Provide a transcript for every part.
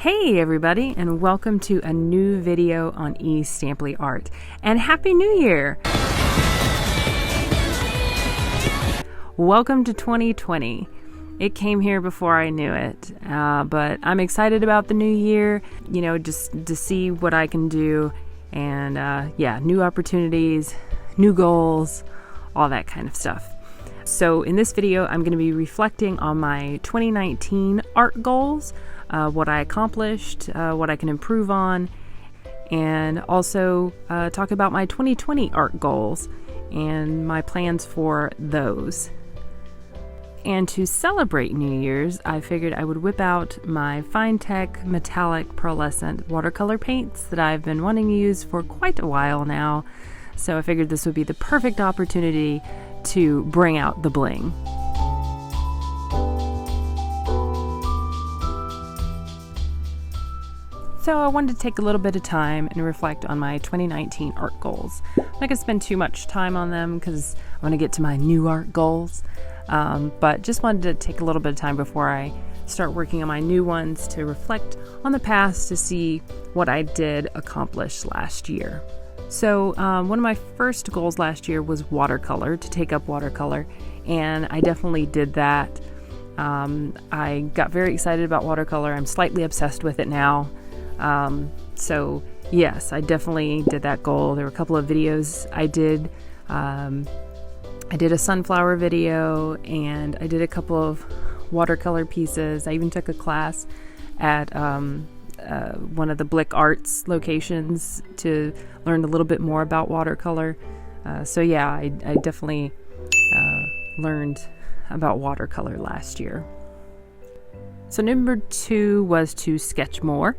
Hey everybody, and welcome to a new video on E.Stampley art. And Happy New Year! Welcome to 2020. It came here before I knew it, but I'm excited about the new year, just to see what I can do, and new opportunities, new goals, all that kind of stuff. So in this video, I'm going to be reflecting on my 2019 art goals, what I accomplished, what I can improve on, and also talk about my 2020 art goals and my plans for those. And to celebrate New Year's, I figured I would whip out my Finetec metallic pearlescent watercolor paints that I've been wanting to use for quite a while now. So I figured this would be the perfect opportunity to bring out the bling. So I wanted to take a little bit of time and reflect on my 2019 art goals. I'm not going to spend too much time on them because I want to get to my new art goals, but just wanted to take a little bit of time before I start working on my new ones to reflect on the past to see what I did accomplish last year. So one of my first goals last year was watercolor, to take up watercolor, and I definitely did that. I got very excited about watercolor. I'm slightly obsessed with it now. So yes, I definitely did that goal. There were a couple of videos I did. I did a sunflower video, and I did a couple of watercolor pieces. I even took a class at one of the Blick Arts locations to learn a little bit more about watercolor. I definitely learned about watercolor last year. So number 2 was to sketch more,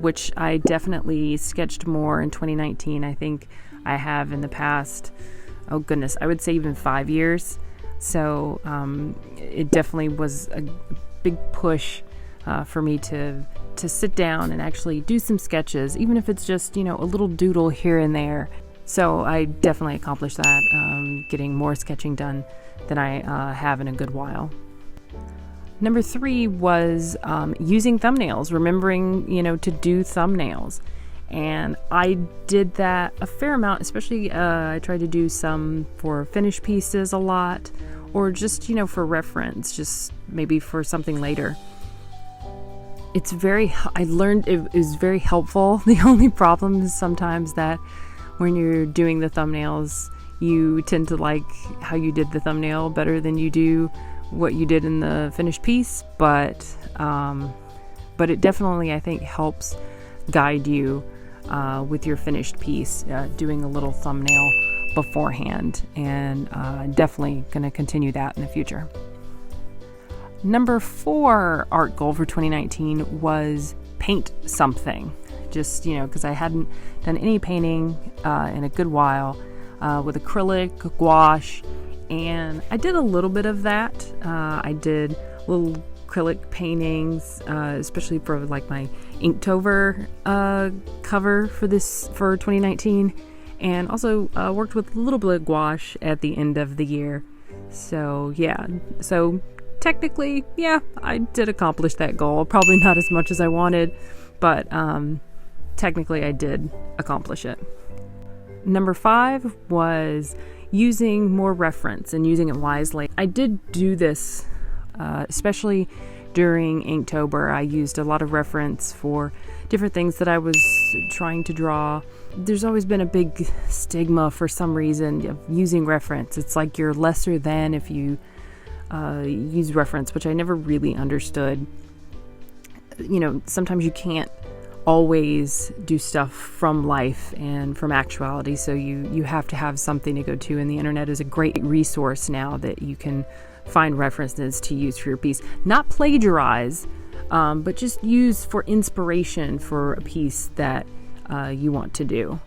which I definitely sketched more in 2019. I think I have in the past, oh goodness, I would say even 5 years. So it definitely was a big push for me to sit down and actually do some sketches, even if it's just, a little doodle here and there. So I definitely accomplished that, getting more sketching done than I have in a good while. Number 3 was using thumbnails, remembering, to do thumbnails. And I did that a fair amount, especially I tried to do some for finished pieces a lot, or just, for reference, just maybe for something later. I learned it is very helpful. The only problem is sometimes that when you're doing the thumbnails, you tend to like how you did the thumbnail better than you do what you did in the finished piece, but it definitely, I think, helps guide you with your finished piece, doing a little thumbnail beforehand, and definitely going to continue that in the future. Number 4 art goal for 2019 was paint something. Just, because I hadn't done any painting in a good while with acrylic, gouache, and I did a little bit of that. I did little acrylic paintings, especially for like my Inktober cover for 2019, and also worked with a little bit of gouache at the end of the year. So technically, I did accomplish that goal. Probably not as much as I wanted, but technically I did accomplish it. Number 5 was using more reference and using it wisely. I did do this, especially during Inktober. I used a lot of reference for different things that I was trying to draw. There's always been a big stigma for some reason of using reference. It's like you're lesser than if you use reference, which I never really understood. Sometimes you can't always do stuff from life and from actuality, so you have to have something to go to, and the internet is a great resource now that you can find references to use for your piece. Not plagiarize, but just use for inspiration for a piece that you want to do.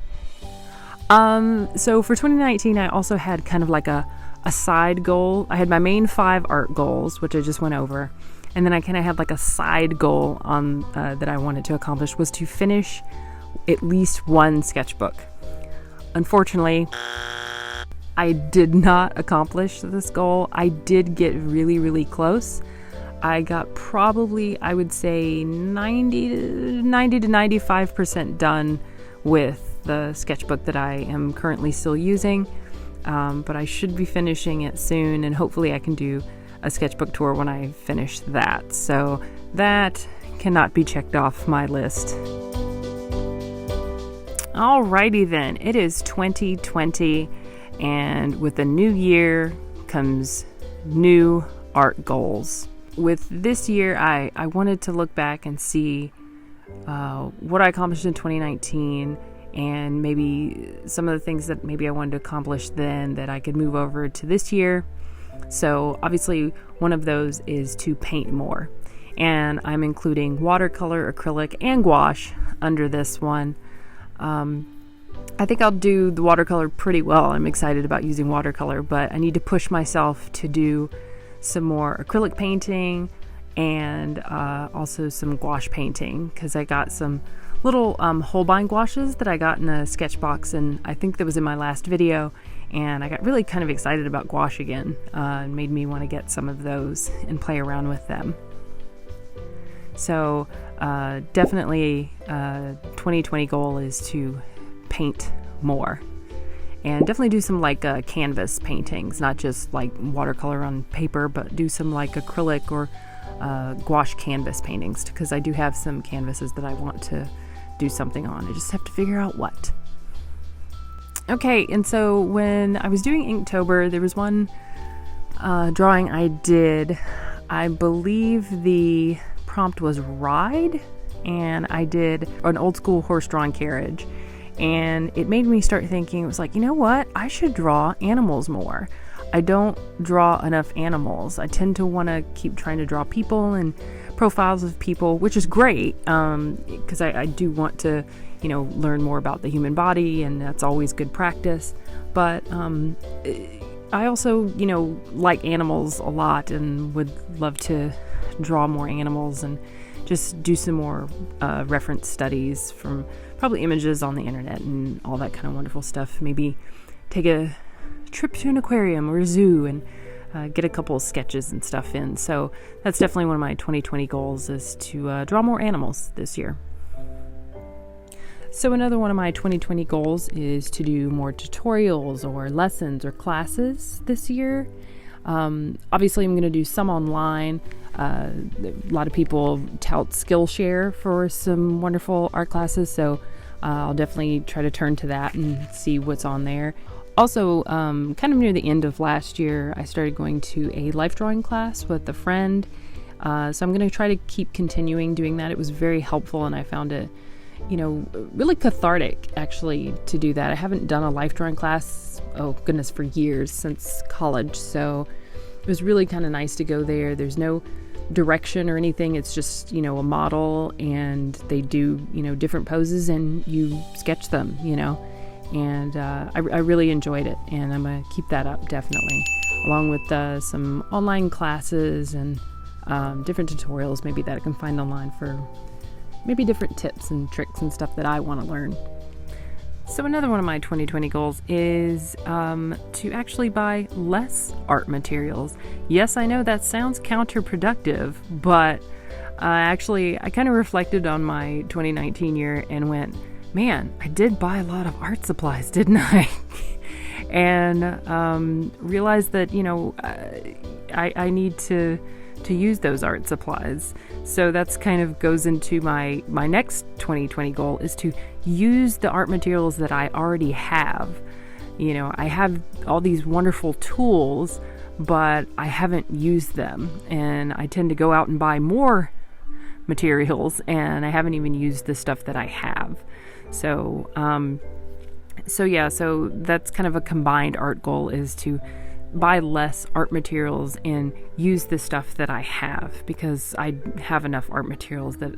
So for 2019, I also had kind of like a side goal. I had my main 5 art goals, which I just went over, and then I kind of had like a side goal on that I wanted to accomplish, was to finish at least one sketchbook. Unfortunately, I did not accomplish this goal. I did get really, really close. I got probably, I would say 90 to 95% done with the sketchbook that I am currently still using. But I should be finishing it soon, and hopefully I can do a sketchbook tour when I finish that. So that cannot be checked off my list. Alrighty then, it is 2020, and with the new year comes new art goals. With this year, I wanted to look back and see what I accomplished in 2019, and maybe some of the things that maybe I wanted to accomplish then that I could move over to this year. So obviously one of those is to paint more, and I'm including watercolor, acrylic, and gouache under this one. I think I'll do the watercolor pretty well. I'm excited about using watercolor, but I need to push myself to do some more acrylic painting and also some gouache painting, because I got some little Holbein gouaches that I got in a sketch box, and I think that was in my last video, and I got really kind of excited about gouache again. It made me want to get some of those and play around with them. So definitely 2020 goal is to paint more, and definitely do some like canvas paintings, not just like watercolor on paper, but do some like acrylic or gouache canvas paintings, because I do have some canvases that I want to do something on. I just have to figure out what. Okay, and so when I was doing Inktober, there was one drawing I did. I believe the prompt was ride, and I did an old school horse-drawn carriage, and it made me start thinking. It was like, you know what, I should draw animals more. I don't draw enough animals. I tend to want to keep trying to draw people and profiles of people, which is great, because I do want to, learn more about the human body, and that's always good practice. But I also, like animals a lot, and would love to draw more animals and just do some more reference studies from probably images on the internet and all that kind of wonderful stuff. Maybe take a trip to an aquarium or a zoo and get a couple of sketches and stuff in. So that's definitely one of my 2020 goals, is to draw more animals this year. So another one of my 2020 goals is to do more tutorials or lessons or classes this year. Obviously I'm going to do some online. A lot of people tout Skillshare for some wonderful art classes, so I'll definitely try to turn to that and see what's on there. Also, kind of near the end of last year, I started going to a life drawing class with a friend. So I'm going to try to keep continuing doing that. It was very helpful, and I found it, really cathartic, actually, to do that. I haven't done a life drawing class, for years, since college. So it was really kind of nice to go there. There's no direction or anything. It's just, a model, and they do, different poses, and you sketch them, and I really enjoyed it, and I'm going to keep that up, definitely, along with some online classes and different tutorials maybe that I can find online for maybe different tips and tricks and stuff that I want to learn. So another one of my 2020 goals is to actually buy less art materials. Yes, I know that sounds counterproductive, but I kind of reflected on my 2019 year and went, man, I did buy a lot of art supplies, didn't I? And realized that, I need to use those art supplies. So that's kind of goes into my next 2020 goal, is to use the art materials that I already have. I have all these wonderful tools, but I haven't used them, and I tend to go out and buy more materials, and I haven't even used the stuff that I have. So so that's kind of a combined art goal, is to buy less art materials and use the stuff that I have, because I have enough art materials that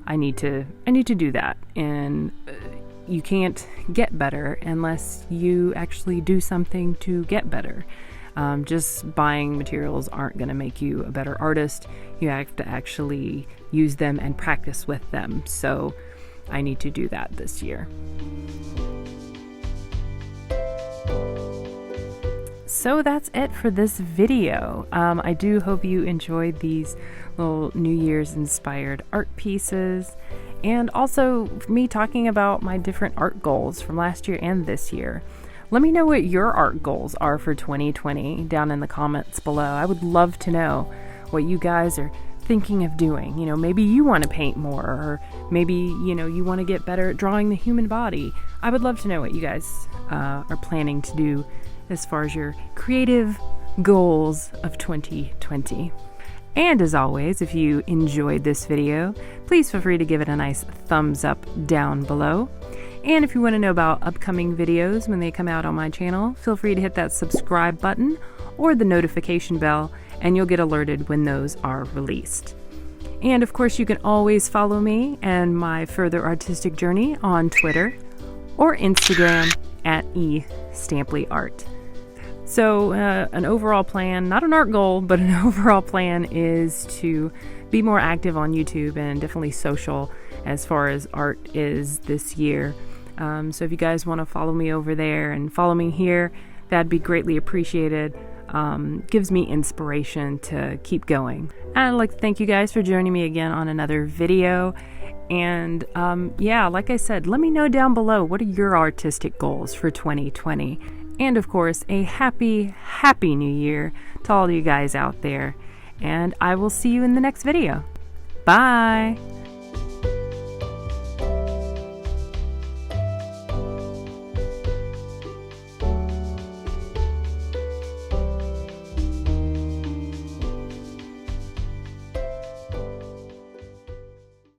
I need to do that. And you can't get better unless you actually do something to get better. Just buying materials aren't going to make you a better artist. You have to actually use them and practice with them. So I need to do that this year. So that's it for this video. I do hope you enjoyed these little New Year's inspired art pieces, and also me talking about my different art goals from last year and this year. Let me know what your art goals are for 2020 down in the comments below. I would love to know what you guys are thinking of doing. You know, maybe you want to paint more, or maybe, you know, you want to get better at drawing the human body. I would love to know what you guys are planning to do as far as your creative goals of 2020. And as always, if you enjoyed this video, please feel free to give it a nice thumbs up down below. And if you want to know about upcoming videos when they come out on my channel, feel free to hit that subscribe button or the notification bell, and you'll get alerted when those are released. And of course, you can always follow me and my further artistic journey on Twitter or Instagram at E.Stampley Art. So an overall plan, not an art goal, but an overall plan is to be more active on YouTube and definitely social as far as art is this year. So if you guys want to follow me over there and follow me here, that'd be greatly appreciated. Gives me inspiration to keep going. And I'd like to thank you guys for joining me again on another video. And yeah, like I said, let me know down below, what are your artistic goals for 2020? And of course, a happy new year to all you guys out there. And I will see you in the next video. Bye!